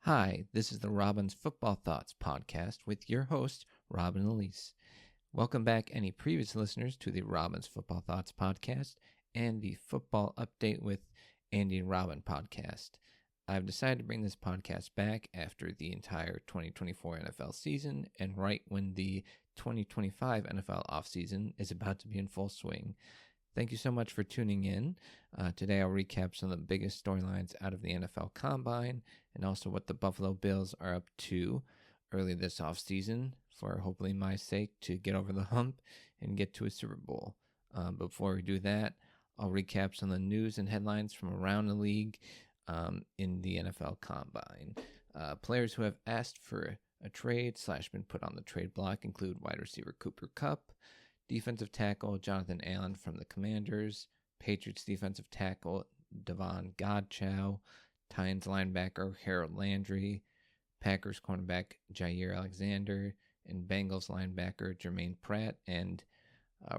Hi, this is the Robin's Football Thoughts podcast with your host, Robin Elise. Welcome back, any previous listeners, to the Robin's Football Thoughts podcast and the Football Update with Andy and Robin podcast. I've decided to bring this podcast back after the entire 2024 NFL season and right when the 2025 NFL offseason is about to be in full swing. Thank you so much for tuning in. Today I'll recap some of the biggest storylines out of the NFL Combine and also what the Buffalo Bills are up to early this offseason for hopefully my sake to get over the hump and get to a Super Bowl. Before we do that, I'll recap some of the news and headlines from around the league in the NFL Combine. Players who have asked for a trade / been put on the trade block include wide receiver Cooper Kupp, defensive tackle Jonathan Allen from the Commanders, Patriots defensive tackle Devon Godchow, Titans linebacker Harold Landry, Packers cornerback Jair Alexander, and Bengals linebacker Jermaine Pratt, and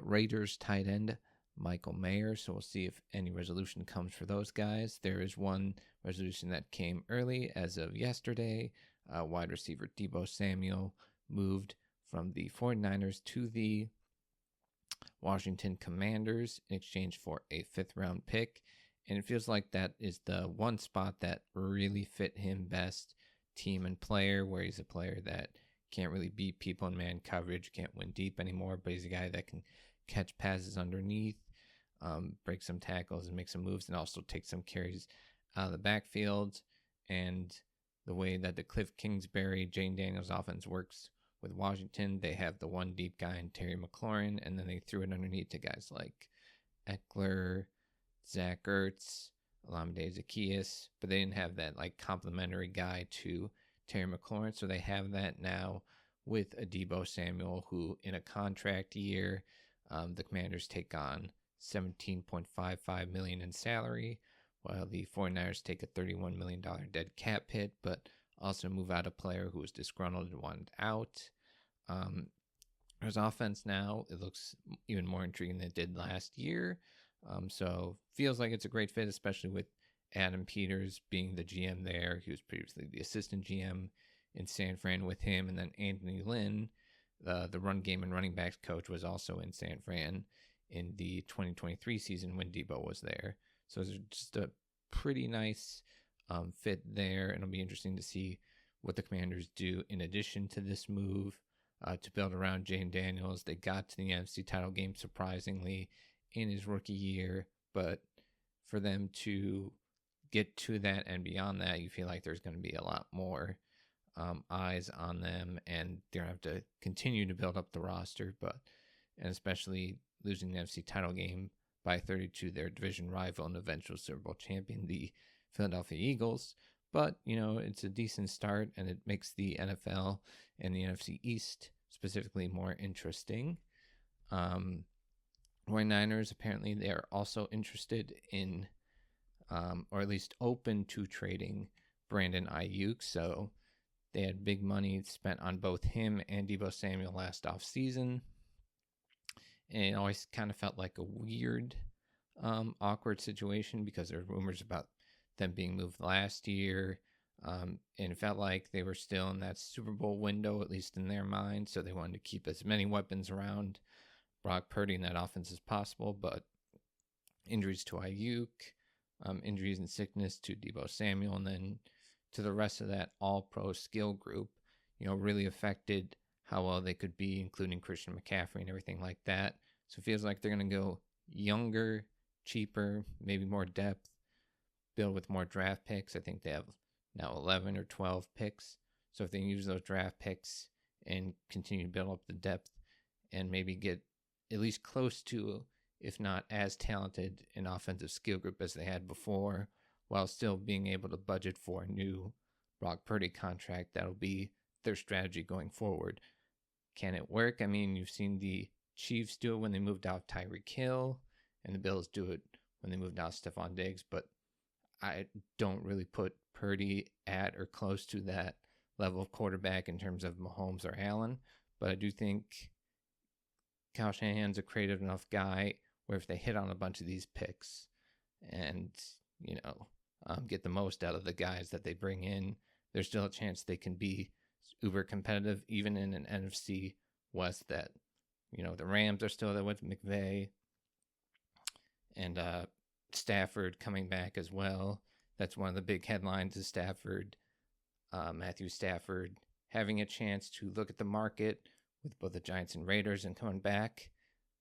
Raiders tight end Michael Mayer. So we'll see if any resolution comes for those guys. There is one resolution that came early as of yesterday. Wide receiver Deebo Samuel moved from the 49ers to the Washington Commanders in exchange for a 5th round pick. And it feels like that is the one spot that really fit him best, team and player, where he's a player that can't really beat people in man coverage, can't win deep anymore, but he's a guy that can catch passes underneath, break some tackles and make some moves, and also take some carries out of the backfield. And the way that the Cliff Kingsbury, Jane Daniels offense works with Washington, they have the one deep guy in Terry McLaurin, and then they threw it underneath to guys like Eckler, Zach Ertz, Olamide Zaccheaus, but they didn't have that like complementary guy to Terry McLaurin, so they have that now with a Deebo Samuel, who in a contract year, the Commanders take on $17.55 million in salary, while the 49ers take a $31 million dead cap hit, but also move out a player who was disgruntled and wanted out. His offense now, it looks even more intriguing than it did last year. So feels like it's a great fit, especially with Adam Peters being the GM there. He was previously the assistant GM in San Fran with him. And then Anthony Lynn, the run game and running backs coach, was also in San Fran in the 2023 season when Deebo was there. So it's just a pretty nice fit there. And it'll be interesting to see what the Commanders do in addition to this move to build around Jane Daniels. They got to the NFC title game surprisingly in his rookie year, but for them to get to that and beyond that, you feel like there's going to be a lot more eyes on them, and they're going to have to continue to build up the roster, and especially losing the NFC title game by 30 to their division rival and eventual Super Bowl champion, the Philadelphia Eagles. But, it's a decent start, and it makes the NFL and the NFC East specifically more interesting. 49ers, apparently they are also interested in, or at least open to trading Brandon Ayuk. So they had big money spent on both him and Deebo Samuel last offseason. And it always kind of felt like a weird, awkward situation because there were rumors about them being moved last year. And it felt like they were still in that Super Bowl window, at least in their mind. So they wanted to keep as many weapons around Brock Purdy in that offense as possible. But injuries to Ayuk, injuries and sickness to Deebo Samuel, and then to the rest of that all-pro skill group, really affected how well they could be, including Christian McCaffrey and everything like that. So it feels like they're going to go younger, cheaper, maybe more depth, build with more draft picks. I think they have now 11 or 12 picks. So if they use those draft picks and continue to build up the depth and maybe get at least close to, if not as talented an offensive skill group as they had before, while still being able to budget for a new Brock Purdy contract, that'll be their strategy going forward. Can it work? I mean, you've seen the Chiefs do it when they moved out Tyreek Hill, and the Bills do it when they moved out Stephon Diggs, but I don't really put Purdy at or close to that level of quarterback in terms of Mahomes or Allen, but I do think Kyle Shanahan's a creative enough guy where if they hit on a bunch of these picks and, get the most out of the guys that they bring in, there's still a chance they can be uber competitive, even in an NFC West that, the Rams are still there with McVay and Stafford coming back as well. That's one of the big headlines is Stafford, Matthew Stafford, having a chance to look at the market with both the Giants and Raiders and coming back.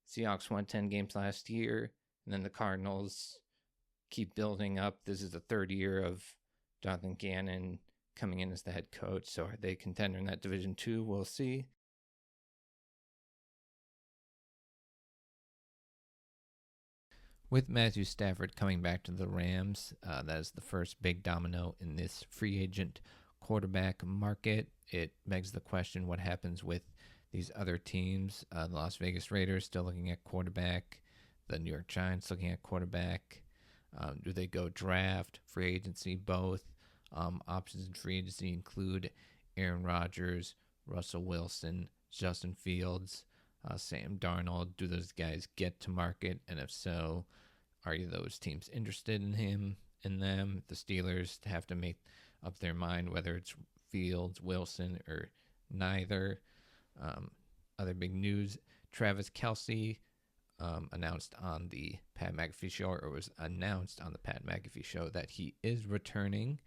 Seahawks won 10 games last year, and then the Cardinals keep building up. This is the third year of Jonathan Gannon coming in as the head coach. So are they contender in that division too? We'll see. With Matthew Stafford coming back to the Rams, that is the first big domino in this free agent quarterback market. It begs the question, what happens with these other teams? The Las Vegas Raiders still looking at quarterback. The New York Giants looking at quarterback. Do they go draft, free agency, both? Options in free agency include Aaron Rodgers, Russell Wilson, Justin Fields, Sam Darnold. Do those guys get to market? And if so, are those teams interested in them? The Steelers have to make up their mind whether it's Fields, Wilson, or neither. Other big news, Travis Kelce announced on the Pat McAfee show, or was announced on the Pat McAfee show, that he is returning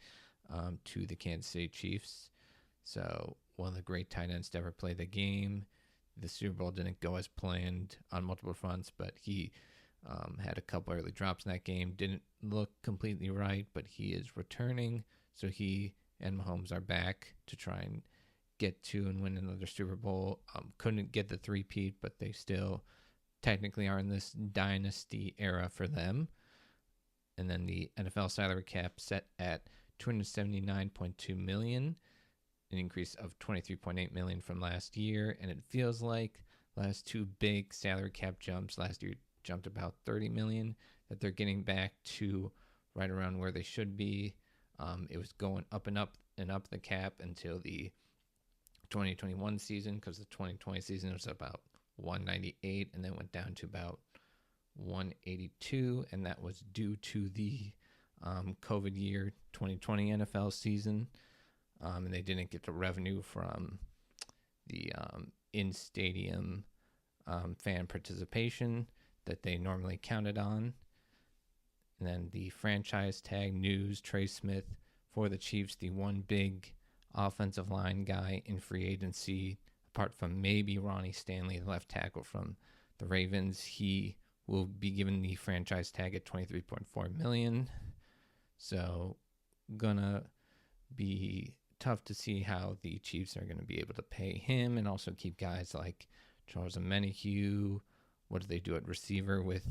to the Kansas City Chiefs. So one of the great tight ends to ever play the game. The Super Bowl didn't go as planned on multiple fronts, but he had a couple early drops in that game. Didn't look completely right, but he is returning. So he and Mahomes are back to try and get to and win another Super Bowl. Couldn't get the three-peat, but they still technically are in this dynasty era for them. And then the NFL salary cap set at $279.2 million, an increase of $23.8 million from last year. And it feels like last two big salary cap jumps, last year jumped about $30 million, that they're getting back to right around where they should be. It was going up and up and up the cap until the 2021 season, because the 2020 season was about 198 and then went down to about 182, and that was due to the COVID year 2020 NFL season, and they didn't get the revenue from the in-stadium fan participation that they normally counted on. And then the franchise tag news, Trey Smith for the Chiefs, the one big offensive line guy in free agency, apart from maybe Ronnie Stanley, the left tackle from the Ravens. He will be given the franchise tag at $23.4 million. So gonna be tough to see how the Chiefs are going to be able to pay him and also keep guys like Charles Omenihu. What do they do at receiver with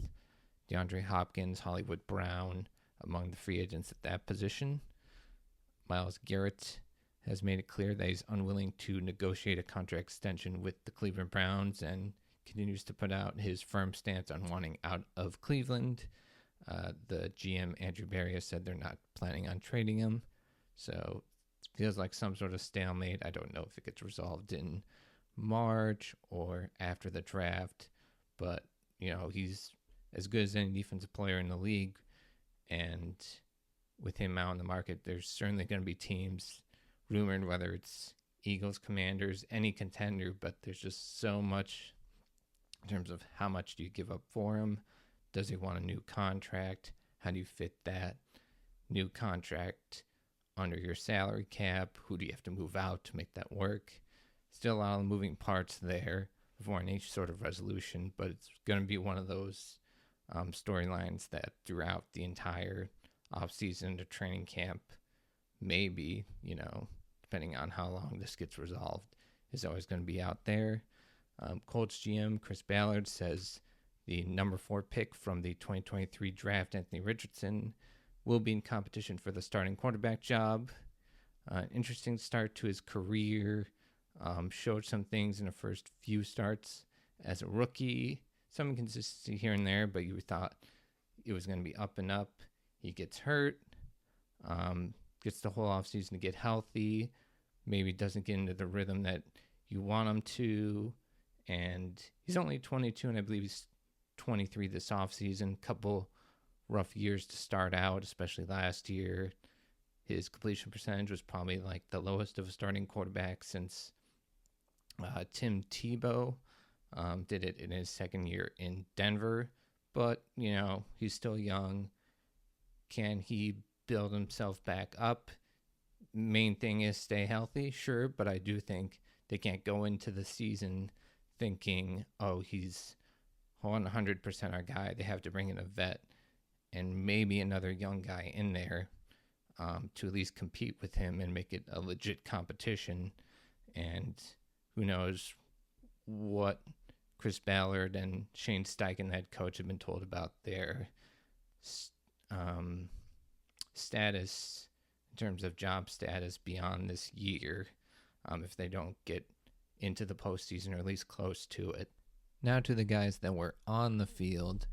DeAndre Hopkins, Hollywood Brown among the free agents at that position? Myles Garrett has made it clear that he's unwilling to negotiate a contract extension with the Cleveland Browns and continues to put out his firm stance on wanting out of Cleveland. The GM, Andrew Berry, has said they're not planning on trading him. So it feels like some sort of stalemate. I don't know if it gets resolved in March or after the draft. But, he's as good as any defensive player in the league. And with him out in the market, there's certainly going to be teams rumored, whether it's Eagles, Commanders, any contender, but there's just so much in terms of how much do you give up for him? Does he want a new contract? How do you fit that new contract under your salary cap? Who do you have to move out to make that work? Still a lot of moving parts there before any sort of resolution, but it's going to be one of those storylines that throughout the entire offseason to training camp, maybe, depending on how long this gets resolved, is always going to be out there. Colts GM Chris Ballard says the number 4 pick from the 2023 draft, Anthony Richardson, will be in competition for the starting quarterback job. Interesting start to his career. Showed some things in the first few starts as a rookie. Some inconsistency here and there, but you thought it was going to be up and up. He gets hurt. Gets the whole offseason to get healthy. Maybe doesn't get into the rhythm that you want him to. And he's only 22, and I believe he's 23 this offseason. Couple rough years to start out, especially last year. His completion percentage was probably like the lowest of a starting quarterback since Tim Tebow did it in his second year in Denver. But, he's still young. Can he build himself back up? Main thing is stay healthy, sure, but I do think they can't go into the season thinking, oh, he's 100% our guy. They have to bring in a vet and maybe another young guy in there to at least compete with him and make it a legit competition. And who knows what Chris Ballard and Shane Steichen, head coach, have been told about their status in terms of job status beyond this year, if they don't get into the postseason or at least close to it. Now to the guys that were on the field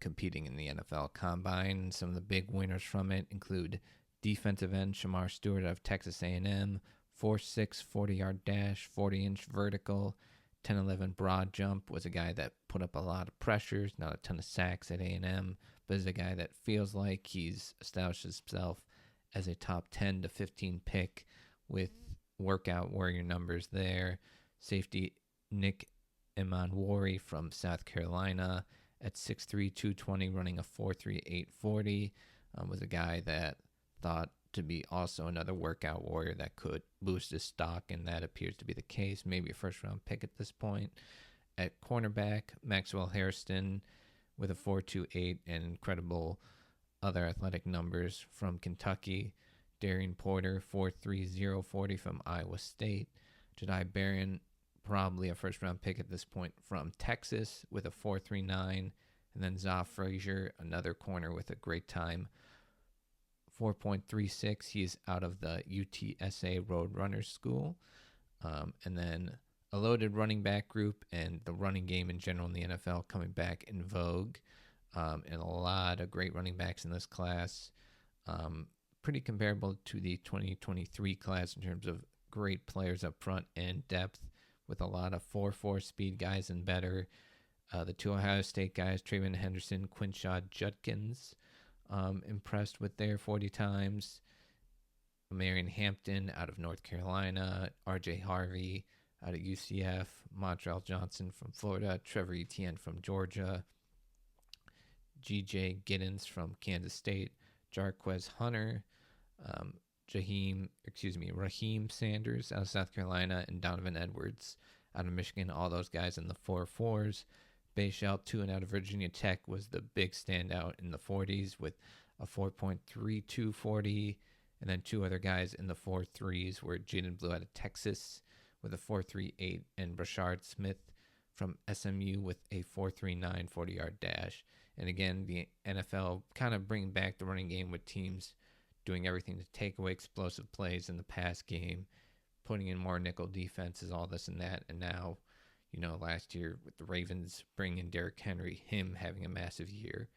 competing in the NFL Combine. Some of the big winners from it include defensive end Shamar Stewart of Texas A&M, 4.6 40-yard dash, 40-inch vertical, 10-11 broad jump. Was a guy that put up a lot of pressures, not a ton of sacks at A&M, but is a guy that feels like he's established himself as a top 10 to 15 pick with workout warrior numbers there. Safety Nick Emanwari from South Carolina at 6'3", 220, running a 4.38 40, was a guy that thought to be also another workout warrior that could boost his stock, and that appears to be the case. Maybe a first-round pick at this point. At cornerback, Maxwell Hairston with a 4.28 and incredible other athletic numbers from Kentucky. Darian Porter, 4.30 40 from Iowa State. Jedi Barron, probably a first-round pick at this point, from Texas with a 4.39. And then Za Frazier, another corner with a great time, 4.36. He's out of the UTSA Roadrunners School. And then a loaded running back group and the running game in general in the NFL coming back in vogue. And a lot of great running backs in this class. Pretty comparable to the 2023 class in terms of great players up front and depth, with a lot of 4.4 speed guys and better. The two Ohio State guys, Trayvon Henderson, Quinshad Judkins, impressed with their 40 times. Marion Hampton out of North Carolina, RJ Harvey out of UCF, Montrell Johnson from Florida, Trevor Etienne from Georgia, GJ Giddens from Kansas State, Jarquez Hunter, Raheem Sanders out of South Carolina, and Donovan Edwards out of Michigan. All those guys in the 4.4s. Bayshell Tuen out of Virginia Tech was the big standout in the 40s with a 4.32 40, and then two other guys in the 4.3s were Jaden Blue out of Texas with a 4.38 and Brashard Smith from SMU with a 4.39 40-yard dash. And again, the NFL kind of bringing back the running game with teams doing everything to take away explosive plays in the pass game, putting in more nickel defenses, all this and that. And now, last year with the Ravens bringing in Derrick Henry, him having a massive year.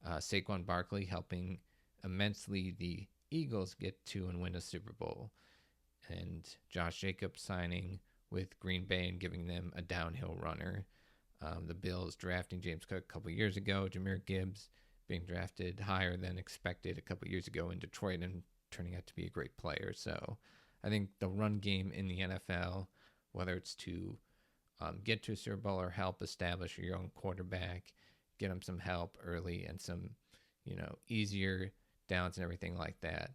Saquon Barkley helping immensely the Eagles get to and win a Super Bowl. And Josh Jacobs signing with Green Bay and giving them a downhill runner. The Bills drafting James Cook a couple years ago. Jahmyr Gibbs being drafted higher than expected a couple years ago in Detroit and turning out to be a great player. So I think the run game in the NFL, whether it's to get to a Super Bowl or help establish your own quarterback, get him some help early and some, easier downs and everything like that.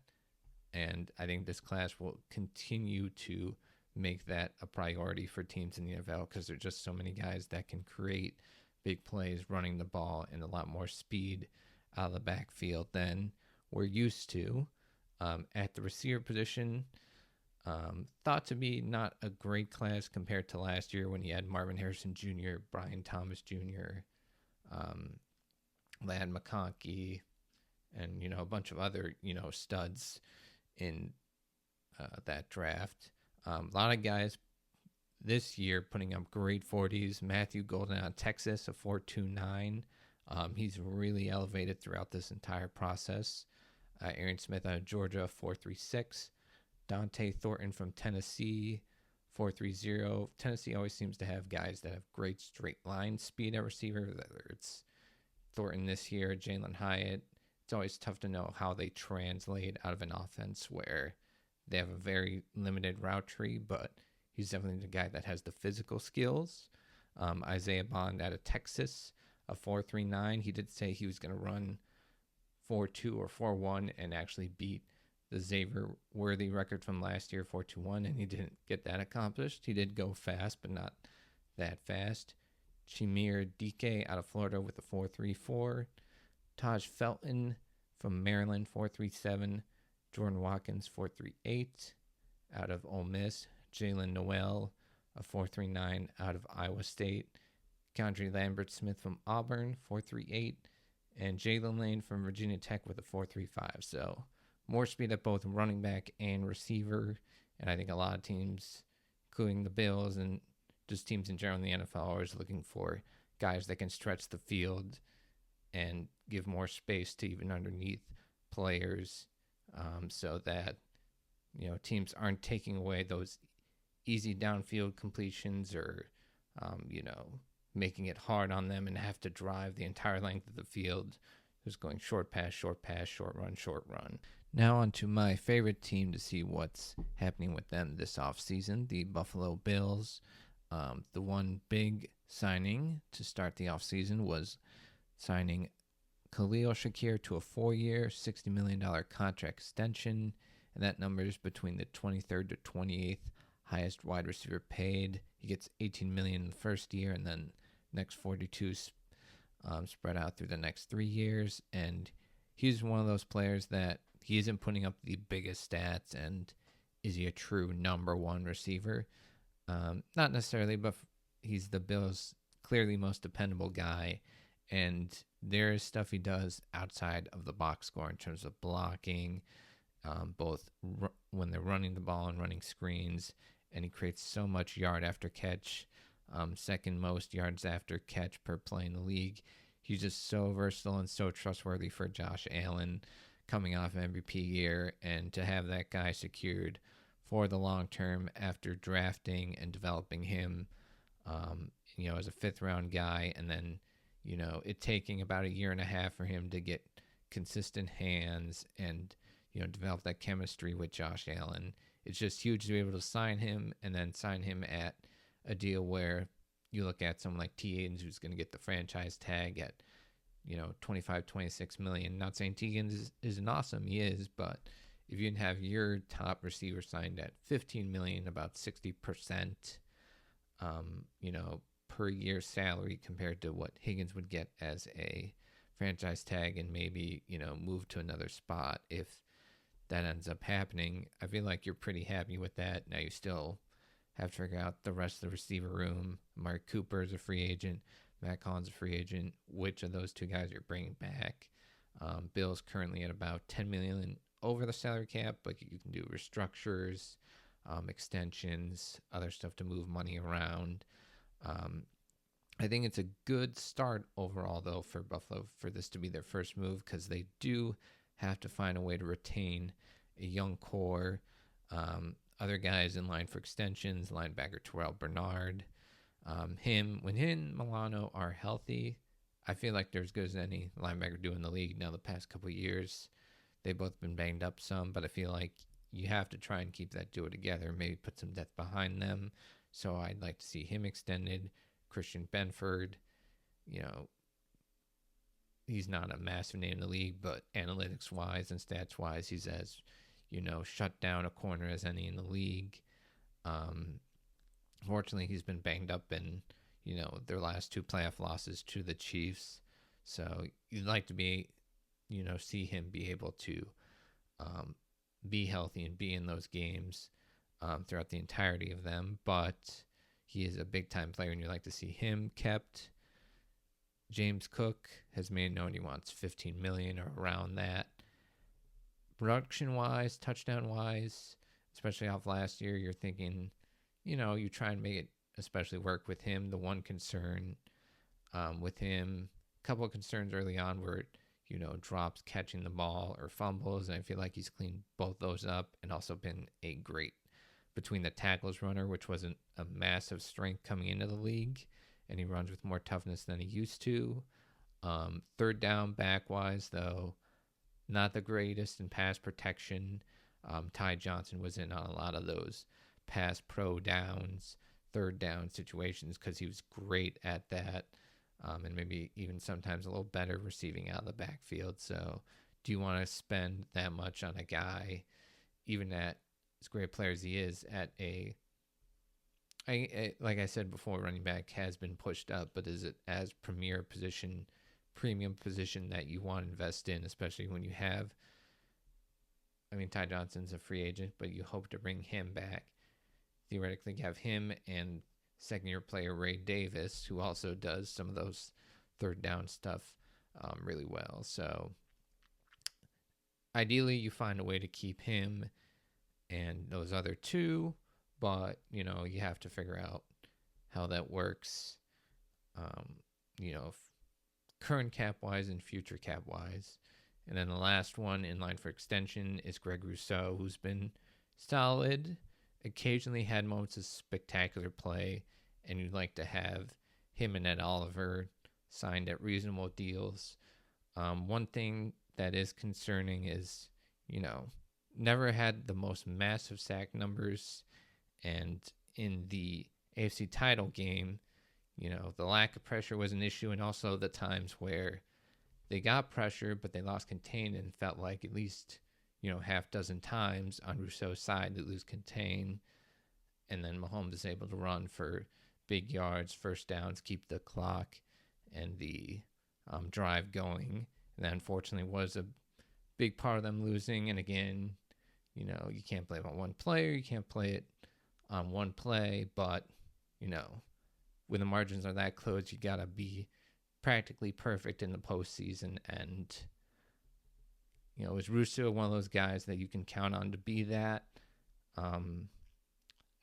And I think this class will continue to make that a priority for teams in the NFL because there are just so many guys that can create big plays running the ball and a lot more speed out of the backfield than we're used to. At the receiver position, thought to be not a great class compared to last year when you had Marvin Harrison Jr., Brian Thomas Jr., Ladd McConkey, and, a bunch of other, studs in that draft. A lot of guys this year putting up great 40s. Matthew Golden out of Texas, a 4.29. He's really elevated throughout this entire process. Aaron Smith out of Georgia, 4.36. Dante Thornton from Tennessee, 4.30. Tennessee always seems to have guys that have great straight line speed at receiver, whether it's Thornton this year, Jalen Hyatt, it's always tough to know how they translate out of an offense where they have a very limited route tree, but he's definitely the guy that has the physical skills. Isaiah Bond out of Texas, a 4.39. He did say he was going to run 4.2 or 4.1 and actually beat the Xavier Worthy record from last year, 4.21, and he didn't get that accomplished. He did go fast, but not that fast. Chimere Dike out of Florida with a 4.34. Taj Felton from Maryland, 4.37. Jordan Watkins, 4.38 out of Ole Miss. Jalen Noel, a 4.39 out of Iowa State. Keandre Lambert-Smith from Auburn, 4.38. And Jalen Lane from Virginia Tech with a 4.35. So more speed at both running back and receiver. And I think a lot of teams, including the Bills and just teams in general in the NFL, are always looking for guys that can stretch the field and give more space to even underneath players, so that teams aren't taking away those easy downfield completions or making it hard on them and have to drive the entire length of the field. Just going short pass, short pass, short run, short run. Now on to my favorite team to see what's happening with them this offseason, the Buffalo Bills. The one big signing to start the offseason was signing Khalil Shakir to a 4-year, $60 million contract extension, and that number is between the 23rd to 28th highest wide receiver paid. He gets $18 million in the first year, and then next 42 spread out through the next 3 years. And he's one of those players that he isn't putting up the biggest stats, and is he a true number one receiver? Not necessarily, but he's the Bills' clearly most dependable guy. And there is stuff he does outside of the box score in terms of blocking, both when they're running the ball and running screens. And he creates so much yard after catch, second most yards after catch per play in the league. He's just so versatile and so trustworthy for Josh Allen coming off MVP year. And to have that guy secured for the long term after drafting and developing him, as a 5th round guy, and then it taking about a year and a half for him to get consistent hands and, develop that chemistry with Josh Allen. It's just huge to be able to sign him and then sign him at a deal where you look at someone like T. Higgins, who's going to get the franchise tag at, 25, 26 million. Not saying T. Higgins isn't awesome. He is, but if you can have your top receiver signed at 15 million, about 60%, per year salary compared to what Higgins would get as a franchise tag, and maybe, move to another spot if that ends up happening, I feel like you're pretty happy with that. Now you still have to figure out the rest of the receiver room. Mark Cooper is a free agent. Matt Collins is a free agent. Which of those two guys you're bringing back? Bill's currently at about $10 million over the salary cap, but you can do restructures, extensions, other stuff to move money around. I think it's a good start overall, though, for Buffalo for this to be their first move, because they do have to find a way to retain a young core. Other guys in line for extensions, linebacker Terrell Bernard. When him and Milano are healthy, I feel like they're as good as any linebacker do in the league. Now, the past couple of years, they've both been banged up some, but I feel like you have to try and keep that duo together, maybe put some depth behind them. So I'd like to see him extended. Christian Benford, he's not a massive name in the league, but analytics-wise and stats-wise, he's as, shut down a corner as any in the league. Fortunately, he's been banged up in, their last 2 playoff losses to the Chiefs. So you'd like to be, see him be able to be healthy and be in those games throughout the entirety of them. But he is a big-time player, and you'd like to see him kept. James Cook has made known he wants $15 million or around that. Production-wise, touchdown-wise, especially off last year, you're thinking, you try and make it especially work with him. The one concern with him, a couple of concerns early on were, drops catching the ball or fumbles, and I feel like he's cleaned both those up and also been a great between the tackles runner, which wasn't a massive strength coming into the league, and he runs with more toughness than he used to. Third down back-wise, though, not the greatest in pass protection. Ty Johnson was in on a lot of those pass pro downs, third down situations because he was great at that, and maybe even sometimes a little better receiving out of the backfield. So, do you want to spend that much on a guy, even at as great a player as he is, at like I said before, running back has been pushed up, but is it as premium position that you want to invest in, especially when you have, I mean, Ty Johnson's a free agent, but you hope to bring him back. Theoretically, have him and second-year player Ray Davis, who also does some of those third down stuff really well. So ideally, you find a way to keep him and those other two, but, you have to figure out how that works, current cap-wise and future cap-wise. And then the last one in line for extension is Greg Rousseau, who's been solid, occasionally had moments of spectacular play, and you'd like to have him and Ed Oliver signed at reasonable deals. One thing that is concerning is, never had the most massive sack numbers, and in the AFC title game, the lack of pressure was an issue, and also the times where they got pressure, but they lost contain and felt like at least, half dozen times on Rousseau's side they lose contain. And then Mahomes is able to run for big yards, first downs, keep the clock and the drive going. And that unfortunately was a big part of them losing. And again, you can't blame it on one player. You can't play it on one play. But, when the margins are that close, you got to be practically perfect in the postseason, and is Russo one of those guys that you can count on to be that?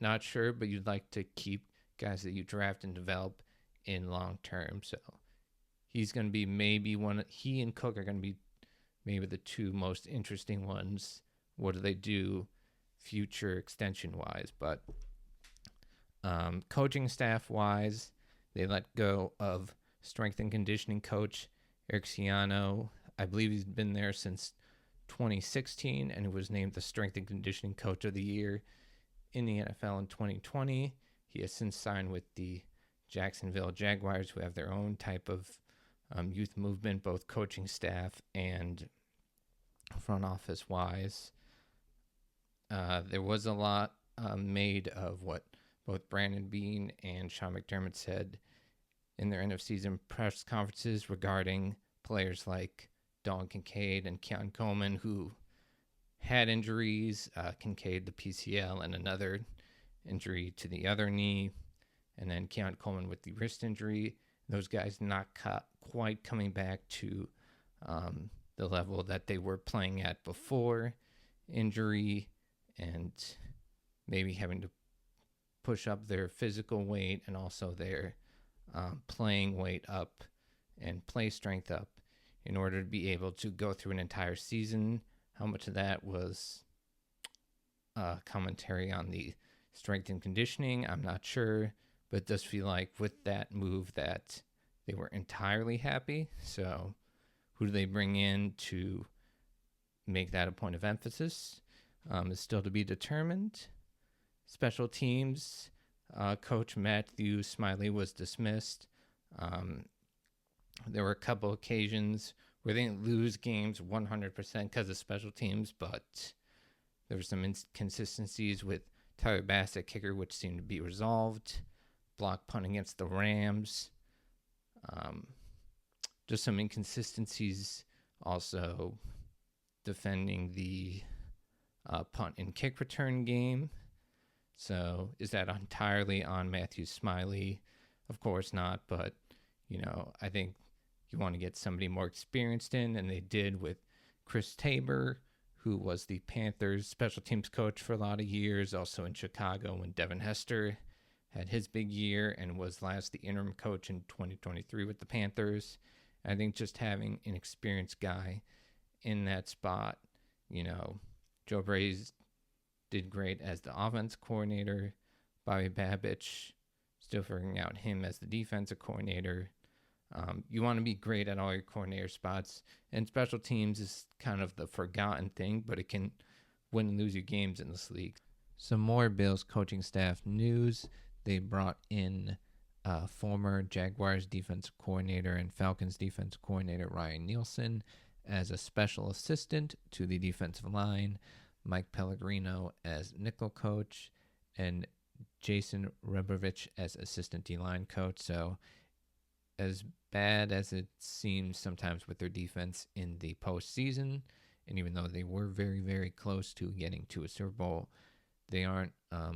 Not sure, but you'd like to keep guys that you draft and develop in long term. So he's going to be maybe he and Cook are going to be maybe the two most interesting ones. What do they do future extension wise? But coaching staff wise, they let go of strength and conditioning coach Eric Ciano. I believe he's been there since 2016 and was named the strength and conditioning coach of the year in the NFL in 2020. He has since signed with the Jacksonville Jaguars, who have their own type of youth movement, both coaching staff and front office wise. There was a lot made of what both Brandon Beane and Sean McDermott said in their end of season press conferences regarding players like Dalton Kincaid and Keon Coleman, who had injuries, Kincaid the PCL and another injury to the other knee, and then Keon Coleman with the wrist injury. Those guys not quite coming back to the level that they were playing at before injury, and maybe having to push up their physical weight and also their playing weight up and play strength up in order to be able to go through an entire season. How much of that was commentary on the strength and conditioning, I'm not sure, but it does feel like with that move that they were entirely happy. So who do they bring in to make that a point of emphasis is still to be determined. Special teams, Coach Matthew Smiley was dismissed. There were a couple occasions where they didn't lose games 100% because of special teams, but there were some inconsistencies with Tyler Bass, kicker, which seemed to be resolved. Block punt against the Rams. Just some inconsistencies also defending the punt and kick return game. So is that entirely on Matthew Smiley? Of course not, but, I think you want to get somebody more experienced in, and they did with Chris Tabor, who was the Panthers special teams coach for a lot of years, also in Chicago when Devin Hester had his big year and was last the interim coach in 2023 with the Panthers. I think just having an experienced guy in that spot, Joe Braze did great as the offense coordinator. Bobby Babich, still figuring out him as the defensive coordinator. You want to be great at all your coordinator spots, and special teams is kind of the forgotten thing, but it can win and lose you games in this league. Some more Bills coaching staff news. They brought in former Jaguars defensive coordinator and Falcons defensive coordinator Ryan Nielsen as a special assistant to the defensive line, Mike Pellegrino as nickel coach, and Jason Rebovich as assistant D-line coach. So as bad as it seems sometimes with their defense in the postseason, and even though they were very, very close to getting to a Super Bowl, they aren't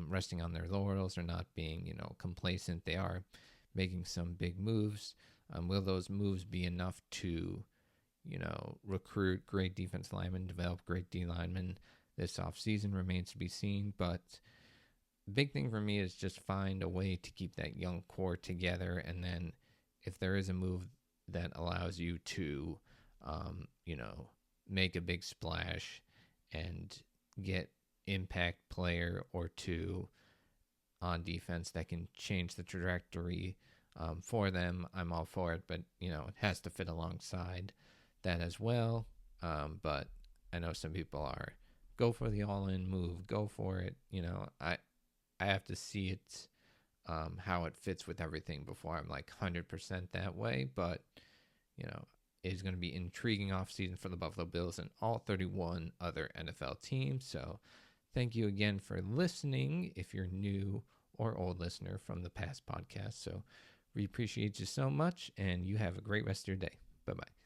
resting on their laurels. They're not being, complacent. They are making some big moves. Will those moves be enough to, recruit great defense linemen, develop great D linemen this offseason? Remains to be seen. But the big thing for me is just find a way to keep that young core together. And then if there is a move that allows you to, make a big splash and get impact player or two on defense that can change the trajectory for them, I'm all for it. But, it has to fit alongside that as well. But I know some people are go for the all-in move, go for it. I have to see it, how it fits with everything before I'm like 100% that way. But, it's going to be intriguing offseason for the Buffalo Bills and all 31 other NFL teams. So thank you again for listening if you're new or old listener from the past podcast. So we appreciate you so much, and you have a great rest of your day. Bye-bye.